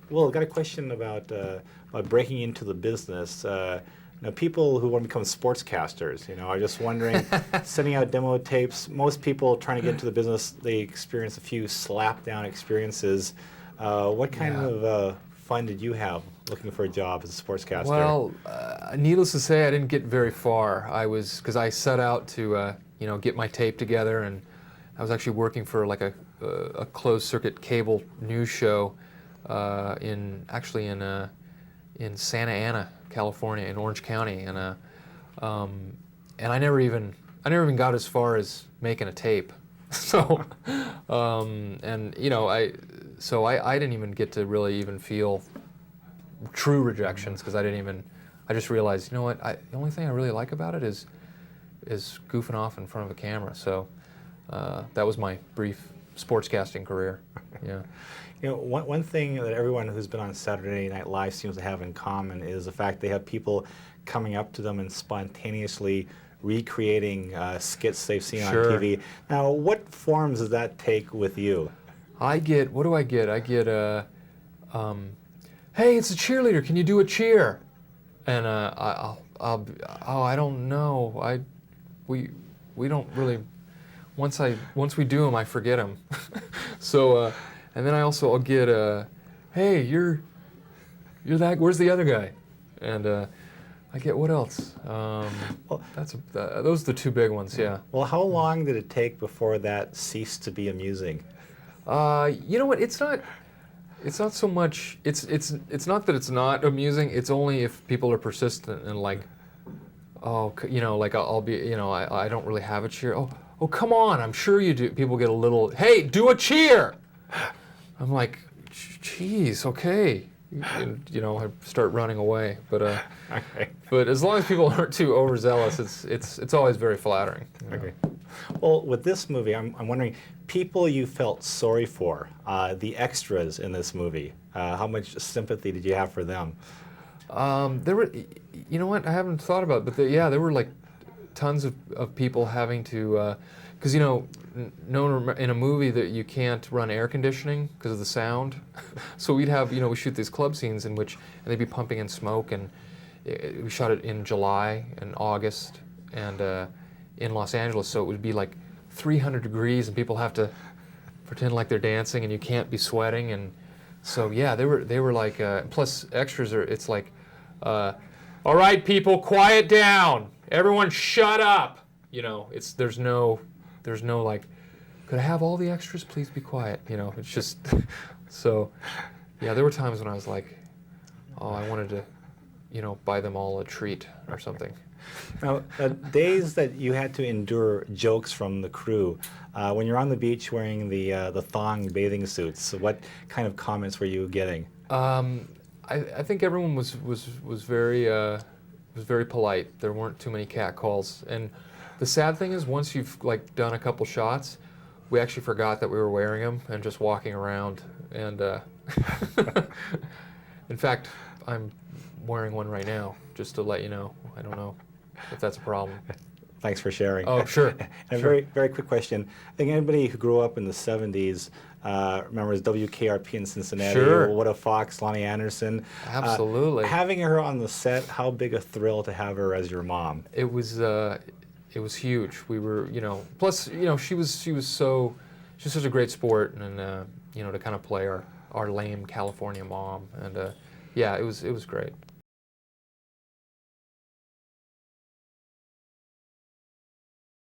Well, I got a question about breaking into the business. People who want to become sportscasters, are just wondering, sending out demo tapes. Most people trying to get into the business, they experience a few slap-down experiences. What kind of fun did you have looking for a job as a sportscaster? Well, needless to say, I didn't get very far. Because I set out to, get my tape together, and I was actually working for like a closed-circuit cable news show in Santa Ana, California, in Orange County, and I never even got as far as making a tape. So, I didn't even get to really even feel true rejections, because I just realized, you know what, the only thing I really like about it is goofing off in front of a camera. So that was my brief sportscasting career. Yeah. One thing that everyone who's been on Saturday Night Live seems to have in common is the fact they have people coming up to them and spontaneously recreating skits they've seen on TV. Now, what forms does that take with you? What do I get? I get hey, it's a cheerleader. Can you do a cheer? And I don't know. We don't really. Once we do them, I forget them. So, and then I'll get hey, you're that. Where's the other guy? And I get what else? Well, those are the two big ones. Yeah. Well, how long did it take before that ceased to be amusing? You know what? It's not so much. It's not that it's not amusing. It's only if people are persistent and like, I'll be, I don't really have a cheer. Oh, come on! I'm sure you do. People get a little. Hey, do a cheer! I'm like, geez, okay. And, I start running away. But okay. But as long as people aren't too overzealous, it's always very flattering. Okay. Well, with this movie, I'm wondering, people you felt sorry for, the extras in this movie, how much sympathy did you have for them? There were, you know what, I haven't thought about it, but there were like tons of people having to, because in a movie that you can't run air conditioning because of the sound, so we'd have, we shoot these club scenes and they'd be pumping in smoke, and we shot it in July and August and in Los Angeles, so it would be like 300 degrees and people have to pretend like they're dancing and you can't be sweating, and so yeah, they were like, plus extras it's like, all right, people, quiet down, everyone shut up, there's no like, could I have all the extras please be quiet, it's just so yeah, there were times when I was like, oh, I wanted to buy them all a treat or something. Now, days that you had to endure jokes from the crew, when you're on the beach wearing the thong bathing suits, what kind of comments were you getting? I think everyone was very polite. There weren't too many catcalls, and the sad thing is, once you've like done a couple shots, we actually forgot that we were wearing them and just walking around. And in fact, I'm wearing one right now, just to let you know. I don't know if that's a problem. Thanks for sharing. Oh, sure. And sure. a very quick question. I think anybody who grew up in the 70s remembers WKRP in Cincinnati, Sure. What a Fox, Loni Anderson. Absolutely. Having her on the set, how big a thrill to have her as your mom? It was huge. We were, plus, she was such a great sport, and to kind of play our lame California mom, and yeah, it was great.